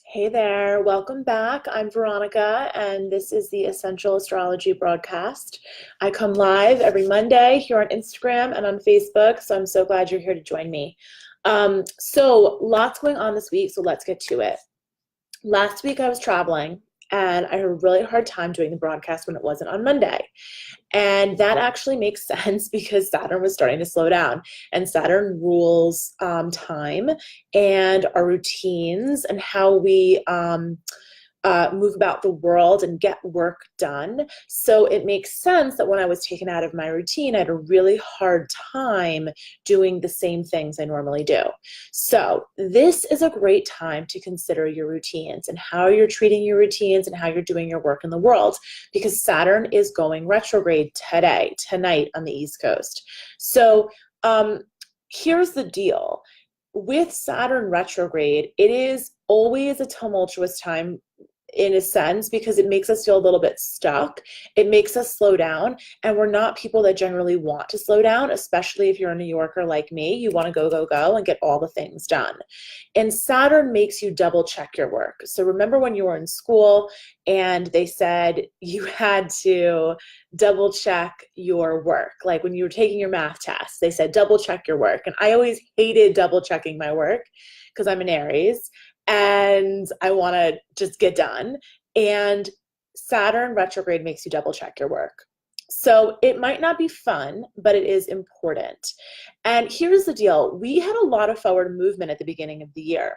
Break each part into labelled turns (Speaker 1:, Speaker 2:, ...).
Speaker 1: Hey there, welcome back. I'm Veronica, and this is the Essential Astrology broadcast. I come live every Monday here on Instagram and on Facebook, so I'm so glad you're here to join me. Lots going on this week, so let's get to it. Last week I was traveling, and I had a really hard time doing the broadcast when it wasn't on Monday. And that actually makes sense because Saturn was starting to slow down, and Saturn rules time and our routines and how we move about the world and get work done. So it makes sense that when I was taken out of my routine, I had a really hard time doing the same things I normally do. So this is a great time to consider your routines and how you're treating your routines and how you're doing your work in the world, because Saturn is going retrograde tonight on the East Coast. So here's the deal. With Saturn retrograde, it is always a tumultuous time in a sense because it makes us feel a little bit stuck. It makes us slow down, and we're not people that generally want to slow down, especially if you're a New Yorker like me. You want to go, go, go and get all the things done. And Saturn makes you double check your work. So remember when you were in school and they said you had to double check your work. Like when you were taking your math test, they said double check your work. And I always hated double checking my work because I'm an Aries and I want to just get done. And Saturn retrograde makes you double check your work. So it might not be fun, but it is important. And here's the deal. We had a lot of forward movement at the beginning of the year.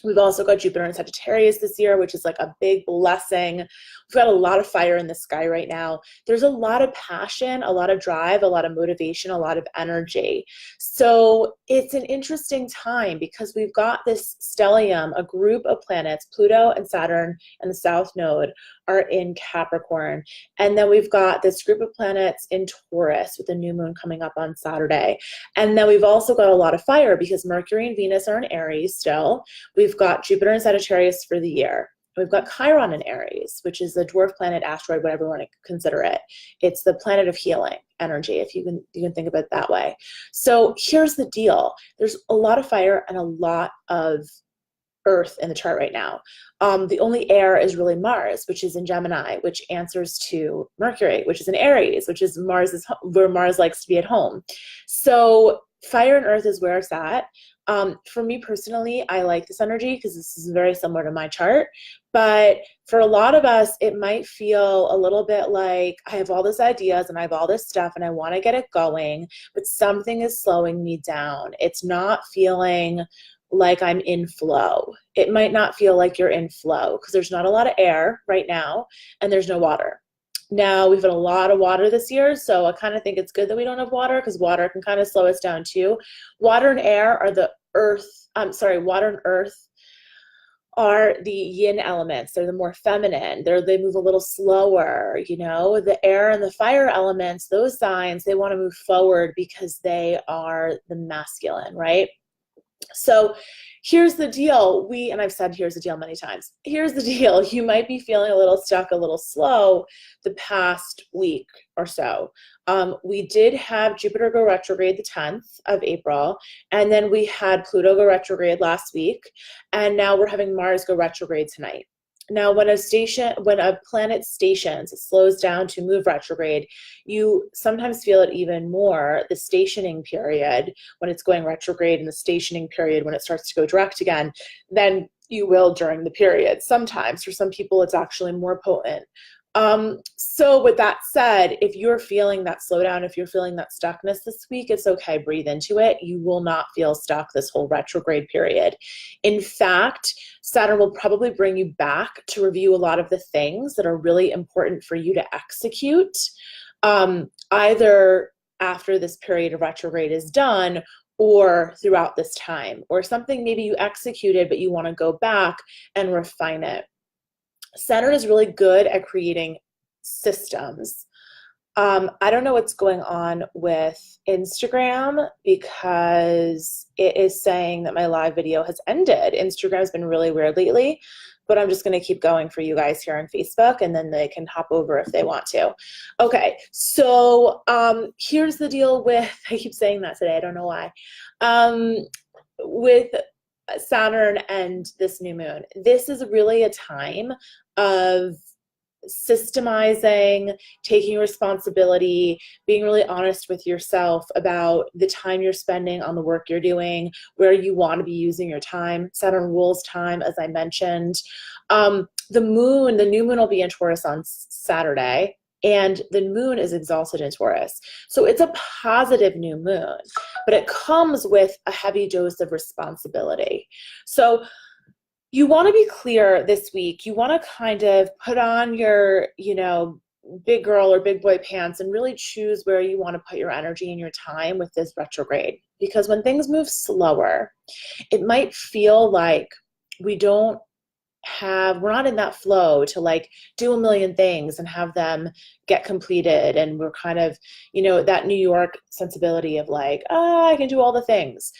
Speaker 1: We've also got Jupiter in Sagittarius this year, which is like a big blessing. We've got a lot of fire in the sky right now. There's a lot of passion, a lot of drive, a lot of motivation, a lot of energy. So it's an interesting time because we've got this stellium, a group of planets, Pluto and Saturn and the South Node are in Capricorn. And then we've got this group of planets in Taurus with the new moon coming up on Saturday. And then we've also got a lot of fire because Mercury and Venus are in Aries still. We've got Jupiter in Sagittarius for the year. We've got Chiron in Aries, which is the dwarf planet, asteroid, whatever you want to consider it. It's the planet of healing energy, if you can think of it that way. So here's the deal. There's a lot of fire and a lot of Earth in the chart right now. The only air is really Mars, which is in Gemini, which answers to Mercury, which is in Aries, which is where Mars likes to be at home. So fire and Earth is where it's at. For me personally, I like this energy because this is very similar to my chart. But for a lot of us, it might feel a little bit like I have all these ideas and I have all this stuff and I want to get it going, but something is slowing me down. It's not feeling like I'm in flow. It might not feel like you're in flow because there's not a lot of air right now and there's no water. Now, we've had a lot of water this year, so I kind of think it's good that we don't have water because water can kind of slow us down too. Water and air are the water and earth are the yin elements. They're the more feminine. They move a little slower, you know. The air and the fire elements, those signs, they want to move forward because they are the masculine, right? So here's the deal. And I've said here's the deal many times. Here's the deal. You might be feeling a little stuck, a little slow the past week or so. We did have Jupiter go retrograde the 10th of April, and then we had Pluto go retrograde last week, and now we're having Mars go retrograde tonight. Now, when a planet stations, it slows down to move retrograde, you sometimes feel it even more, the stationing period, when it's going retrograde, and the stationing period when it starts to go direct again, than you will during the period. Sometimes, for some people, it's actually more potent. So with that said, if you're feeling that slowdown, if you're feeling that stuckness this week, it's okay. Breathe into it. You will not feel stuck this whole retrograde period. In fact, Saturn will probably bring you back to review a lot of the things that are really important for you to execute, either after this period of retrograde is done or throughout this time, or something maybe you executed, but you want to go back and refine it. Saturn is really good at creating systems. I don't know what's going on with Instagram because it is saying that my live video has ended. Instagram's been really weird lately, but I'm just going to keep going for you guys here on Facebook, and then they can hop over if they want to. Okay, so here's the deal with, I keep saying that today, I don't know why. With Saturn and this new moon. This is really a time of systemizing, taking responsibility, being really honest with yourself about the time you're spending on the work you're doing, where you want to be using your time. Saturn rules time, as I mentioned. The new moon will be in Taurus on Saturday, and the moon is exalted in Taurus. So it's a positive new moon, but it comes with a heavy dose of responsibility. So you want to be clear this week. You want to kind of put on your, big girl or big boy pants and really choose where you want to put your energy and your time with this retrograde. Because when things move slower, it might feel like we're not in that flow to like do a million things and have them get completed. And we're kind of, that New York sensibility of like, I can do all the things.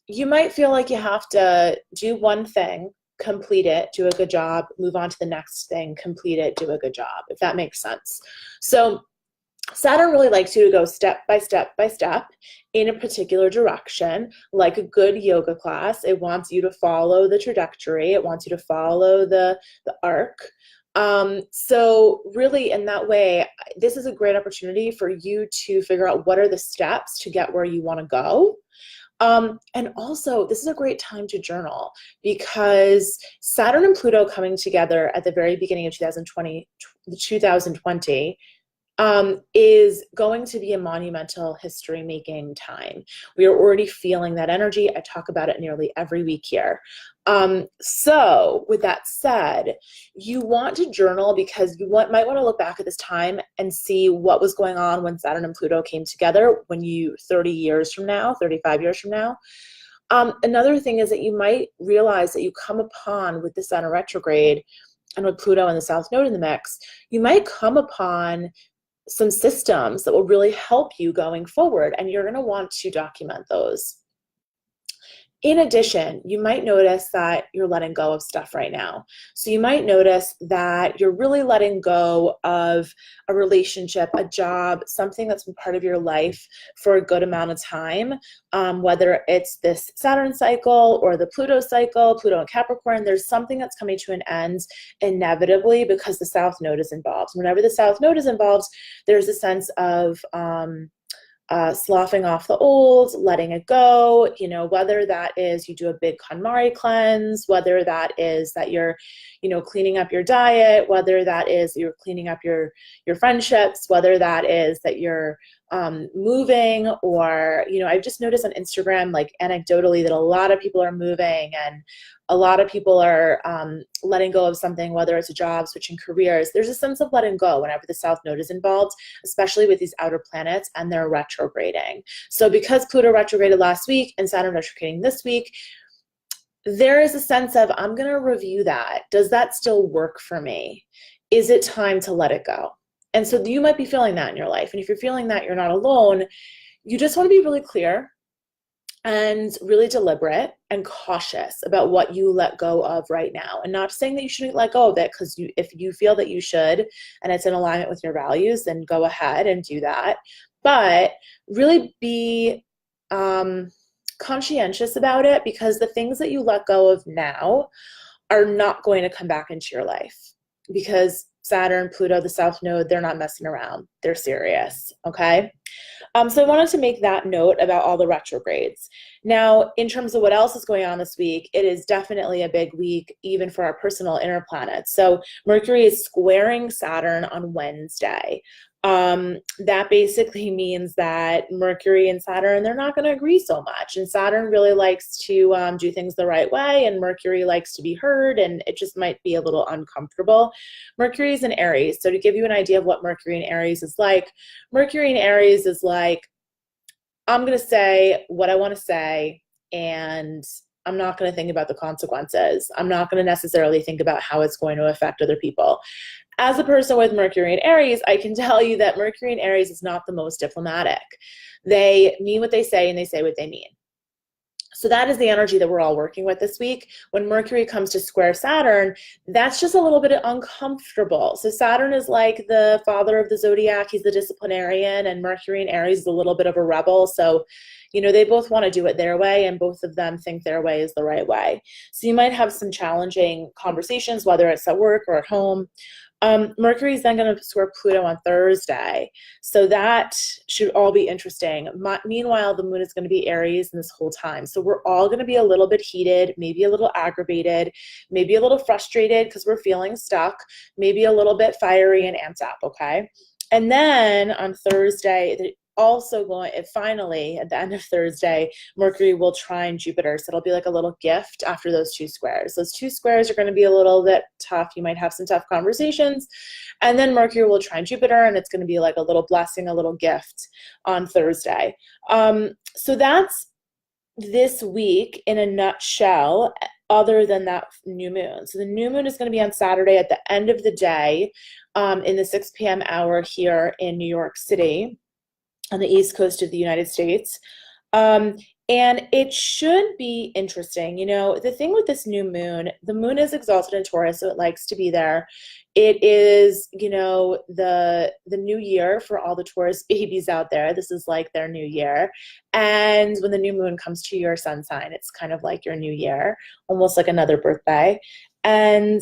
Speaker 1: You might feel like you have to do one thing, complete it, do a good job, move on to the next thing, complete it, do a good job, if that makes sense. So Saturn really likes you to go step by step by step in a particular direction, like a good yoga class. It wants you to follow the trajectory. It wants you to follow the arc. So really in that way, this is a great opportunity for you to figure out what are the steps to get where you want to go. And also, this is a great time to journal because Saturn and Pluto coming together at the very beginning of 2020 is going to be a monumental history-making time. We are already feeling that energy. I talk about it nearly every week here. So with that said, you want to journal because you might want to look back at this time and see what was going on when Saturn and Pluto came together 30 years from now, 35 years from now. Another thing is that you might realize that you come upon with the Saturn retrograde and with Pluto and the South Node in the mix, you might come upon some systems that will really help you going forward, and you're going to want to document those. In addition, you might notice that you're letting go of stuff right now. So you might notice that you're really letting go of a relationship, a job, something that's been part of your life for a good amount of time, whether it's this Saturn cycle or the Pluto cycle, Pluto and Capricorn. There's something that's coming to an end inevitably because the South Node is involved. Whenever the South Node is involved, there's a sense of sloughing off the old, letting it go, whether that is you do a big KonMari cleanse, whether that is that you're, cleaning up your diet, whether that is you're cleaning up your friendships, whether that is that you're moving, or, I've just noticed on Instagram, like anecdotally, that a lot of people are moving and a lot of people are letting go of something, whether it's a job, switching careers. There's a sense of letting go whenever the South Node is involved, especially with these outer planets and they're retrograding. So because Pluto retrograded last week and Saturn retrograding this week, there is a sense of, I'm going to review that. Does that still work for me? Is it time to let it go? And so you might be feeling that in your life. And if you're feeling that, you're not alone. You just want to be really clear and really deliberate and cautious about what you let go of right now. And not saying that you shouldn't let go of it, because if you feel that you should and it's in alignment with your values, then go ahead and do that. But really be conscientious about it, because the things that you let go of now are not going to come back into your life, because Saturn, Pluto, the South Node, they're not messing around. They're serious, okay? So I wanted to make that note about all the retrogrades. Now, in terms of what else is going on this week, it is definitely a big week, even for our personal inner planets. So Mercury is squaring Saturn on Wednesday. That basically means that Mercury and Saturn, they're not going to agree so much. And Saturn really likes to do things the right way, and Mercury likes to be heard, and it just might be a little uncomfortable. Mercury is in Aries. So to give you an idea of what Mercury in Aries is like, Mercury in Aries is like, I'm going to say what I want to say, and I'm not going to think about the consequences. I'm not going to necessarily think about how it's going to affect other people. As a person with Mercury in Aries, I can tell you that Mercury in Aries is not the most diplomatic. They mean what they say and they say what they mean. So that is the energy that we're all working with this week. When Mercury comes to square Saturn, that's just a little bit uncomfortable. So Saturn is like the father of the zodiac. He's the disciplinarian, and Mercury in Aries is a little bit of a rebel. So, they both want to do it their way, and both of them think their way is the right way. So you might have some challenging conversations, whether it's at work or at home. Mercury is then going to square Pluto on Thursday. So that should all be interesting. Meanwhile, the moon is going to be Aries in this whole time. So we're all going to be a little bit heated, maybe a little aggravated, maybe a little frustrated because we're feeling stuck, maybe a little bit fiery and amped up, okay? And then on Thursday, finally, at the end of Thursday, Mercury will trine Jupiter. So it'll be like a little gift after those two squares. Those two squares are going to be a little bit tough. You might have some tough conversations. And then Mercury will trine Jupiter, and it's going to be like a little blessing, a little gift on Thursday. So that's this week in a nutshell, other than that new moon. So the new moon is going to be on Saturday at the end of the day, in the 6 p.m. hour here in New York City, on the East Coast of the United States. And it should be interesting. The thing with this new moon, the moon is exalted in Taurus, so it likes to be there. It is, the new year for all the Taurus babies out there. This is like their new year. And when the new moon comes to your sun sign, it's kind of like your new year, almost like another birthday. And,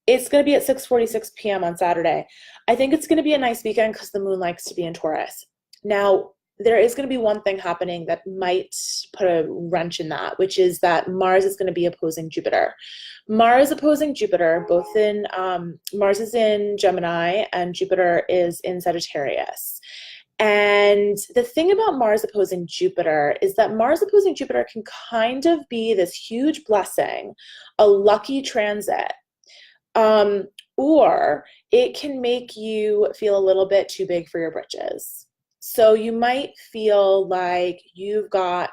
Speaker 1: it's going to be at 6:46 p.m. on Saturday. I think it's going to be a nice weekend because the moon likes to be in Taurus. Now, there is going to be one thing happening that might put a wrench in that, which is that Mars is going to be opposing Jupiter. Mars opposing Jupiter, Mars is in Gemini and Jupiter is in Sagittarius. And the thing about Mars opposing Jupiter is that Mars opposing Jupiter can kind of be this huge blessing, a lucky transit. Or it can make you feel a little bit too big for your britches. So you might feel like you've got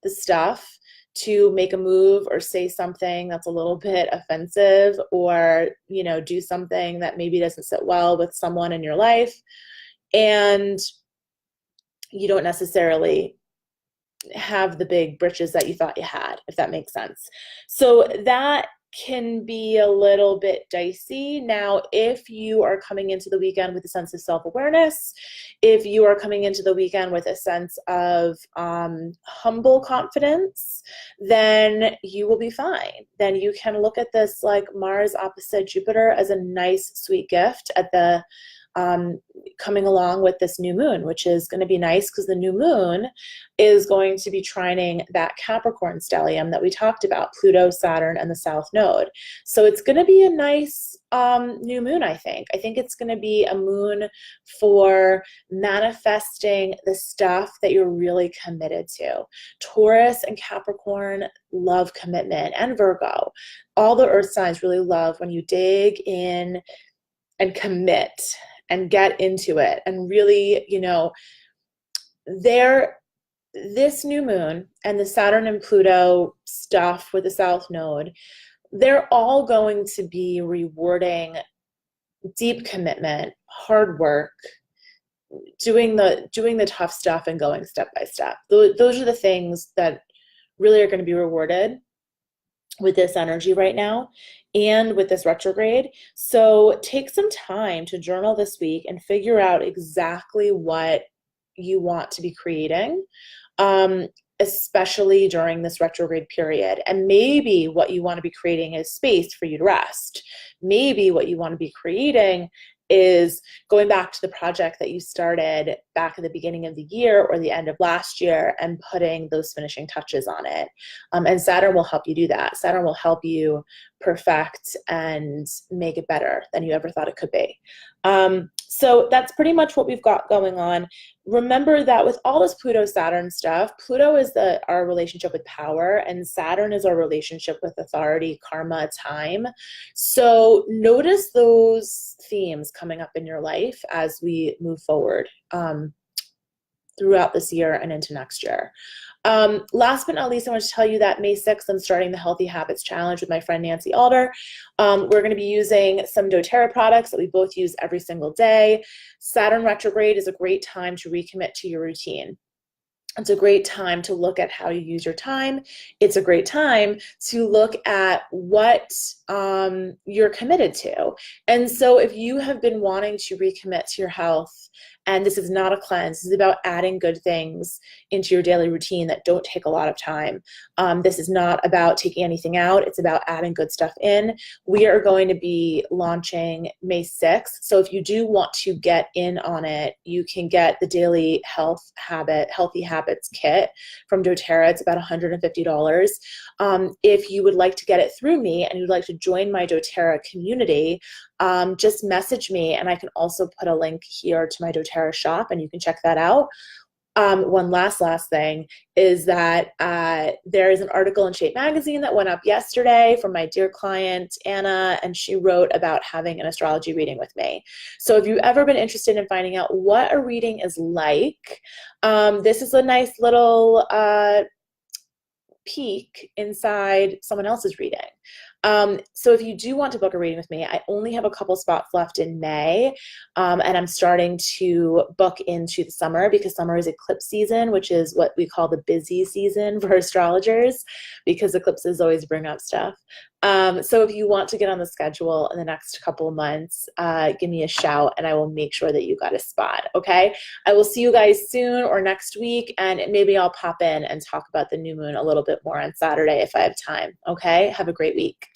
Speaker 1: the stuff to make a move or say something that's a little bit offensive, or, do something that maybe doesn't sit well with someone in your life. And you don't necessarily have the big britches that you thought you had, if that makes sense. So that can be a little bit dicey. Now, if you are coming into the weekend with a sense of self-awareness, if you are coming into the weekend with a sense of humble confidence, then you will be fine. Then you can look at this like Mars opposite Jupiter as a nice, sweet gift at the coming along with this new moon, which is going to be nice because the new moon is going to be trining that Capricorn stellium that we talked about, Pluto, Saturn, and the South Node. So it's going to be a nice new moon, I think. I think it's going to be a moon for manifesting the stuff that you're really committed to. Taurus and Capricorn love commitment, and Virgo. All the earth signs really love when you dig in and commit and get into it. And really, this new moon and the Saturn and Pluto stuff with the South Node, they're all going to be rewarding deep commitment, hard work, doing the tough stuff and going step by step. Those are the things that really are going to be rewarded with this energy right now and with this retrograde. So take some time to journal this week and figure out exactly what you want to be creating, especially during this retrograde period. And maybe what you want to be creating is space for you to rest. Maybe what you want to be creating is going back to the project that you started back at the beginning of the year or the end of last year and putting those finishing touches on it. And Saturn will help you do that. Saturn will help you perfect and make it better than you ever thought it could be. So that's pretty much what we've got going on. Remember that with all this Pluto-Saturn stuff, Pluto is our relationship with power, and Saturn is our relationship with authority, karma, time. So notice those themes coming up in your life as we move forward throughout this year and into next year. Last but not least, I want to tell you that May 6th, I'm starting the Healthy Habits Challenge with my friend Nancy Alder. We're going to be using some doTERRA products that we both use every single day. Saturn retrograde is a great time to recommit to your routine. It's a great time to look at how you use your time. It's a great time to look at what you're committed to. And so if you have been wanting to recommit to your health And this is not a cleanse. This is about adding good things into your daily routine that don't take a lot of time. This is not about taking anything out. It's about adding good stuff in. We are going to be launching May 6th. So if you do want to get in on it, you can get the Daily Healthy Habits Kit from doTERRA. It's about $150. If you would like to get it through me and you'd like to join my doTERRA community, just message me, and I can also put a link here to my doTERRA shop, and you can check that out. One last thing is that there is an article in Shape Magazine that went up yesterday from my dear client, Anna, and she wrote about having an astrology reading with me. So if you've ever been interested in finding out what a reading is like, this is a nice little peek inside someone else's reading. So if you do want to book a reading with me, I only have a couple spots left in May, and I'm starting to book into the summer because summer is eclipse season, which is what we call the busy season for astrologers because eclipses always bring up stuff. So if you want to get on the schedule in the next couple of months, give me a shout and I will make sure that you got a spot, okay? I will see you guys soon or next week, and maybe I'll pop in and talk about the new moon a little bit more on Saturday if I have time, okay? Have a great week.